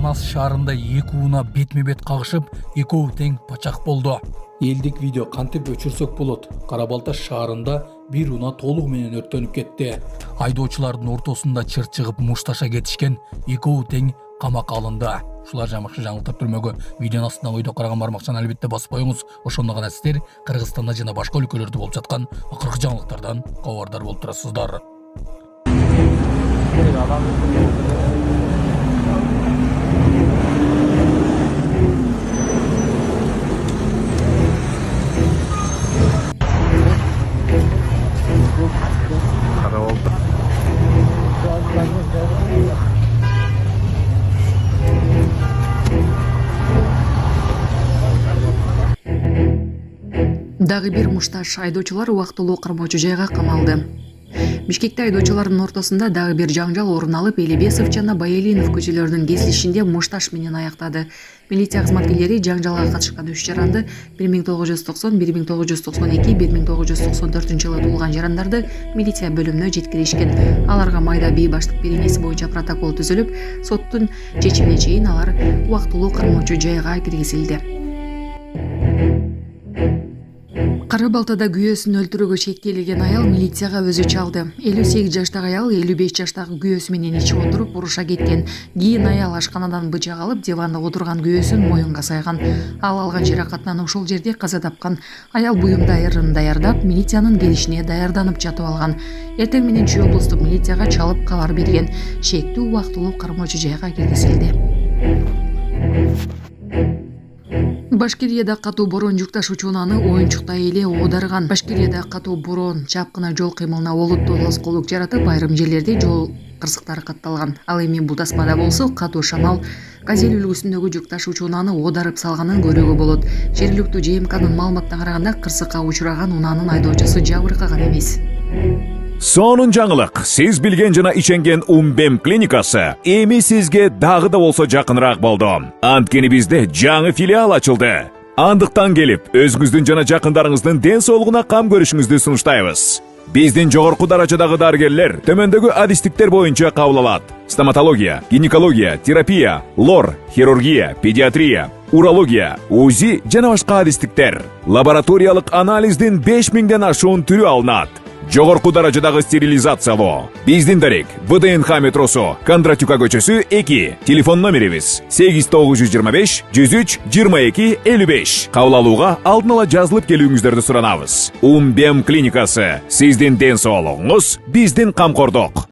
Манас шаарында эки унаа бетме-бет кагышып, экөө тең пачак болду. Элдик видео кантип өчүрсөк болот. Кара Балта шаарында бир унаа толугу менен өрттөнүп кетти. Айдоочулардын ортосунда чыр чыгып мушташа кетишкен, экөө тең камакка алынды. Ушулар жамакчы жаңылтып түрмөгө видеонун астына ойдо караган бармакчаны албетте басып коюңуз. Ошондо гана сиздер Кыргызстанда жана башка өлкөлөрдө болуп жаткан акыркы жаңылыктардан кабардар болуп турасыздар. Дагы бир мушташ айдоочулар убактылуу кармоочу жайга камалды. Бишкекте айдоочулардын ортосунда дагы бир жаңжал орун алып, Элебесов жана Байелинов көчөлөрүнүн кесилишинде мушташ менен аяктады. Милиция кызматкерлери жаңжалга катышкан 3 жаранды 1990, 1992, 1994 жылы туулган жарандарды милиция бөлүмүнө жеткиришкен. Аларга майда бейбаштык беренеси боюнча протокол түзүлүп, соттун чечимине чейин алар убактылуу кармоочу жайга киргизилди. Кара Балтада күйөөсүн өлтүрүүгө шектелген аял милицияга өзү чалды. 58 жаштагы аял 55 жаштагы күйөөсү менен ичип отуруп уруша кеткен. Кийин аял ашканадан бычак алып, диванда отурган күйөөсүн моюнга сайган. Ал алган жаракатынан ошол жерде каза тапкан. Аял буюм дайырын даярдап, милициянын келишине даярданып жатып алган. Эртең менен Чүй облустук милицияга чалып кабар берген. Шектүү убактылуу кармоочу жайга киргизилди. Башкирияда катуу борон жүк ташуучу унааны оюнчуктай эле оодарган. Башкирияда катуу борон чапкына жол кыймылына олуттуу тоскоолдук жаратып, айрым жерлерде жол кырсыктары катталган. Ал эми бул тасмада болсо катуу шамал газель үлгүсүндөгү жүк ташуучу унааны оодарып салганын көрүүгө болот. Жергиликтүү ЖМКнын маалыматына караганда, кырсыкка учураган унаанын айдоочусу жабыркаган эмес. Сонун жаңылык. Сиз билген жана иченген Умбем клиникасы эми сизге дагы да болсо жакыныраак болду. Анткени бизде жаңы филиал ачылды. Андыктан келип, өзүңүздүн жана жакындарыңыздын ден соолугуна кам көрүшүңүздү сунуштайбыз. Биздин жогорку даражадагы дарыгерлер төмөндөгү адистиктер боюнча кабыл алат: стоматология, гинекология, терапия, лор, хирургия, педиатрия, урология, УЗИ жана башка адистиктер. Лабораториялык анализдин 5000ден ашуун түрү алынат. Жогорку даражадагы стерилизациялоо. Биздин дарек ВДНХ метросу, Кондратюка көчөсү 2. Телефон номерибиз 8925 103 22 55. Кабыл алууга алдын ала жазылып келүүңүздөрдү суранабыз. Умбем клиникасы. Сиздин ден соолугуңуз, биздин камкордук.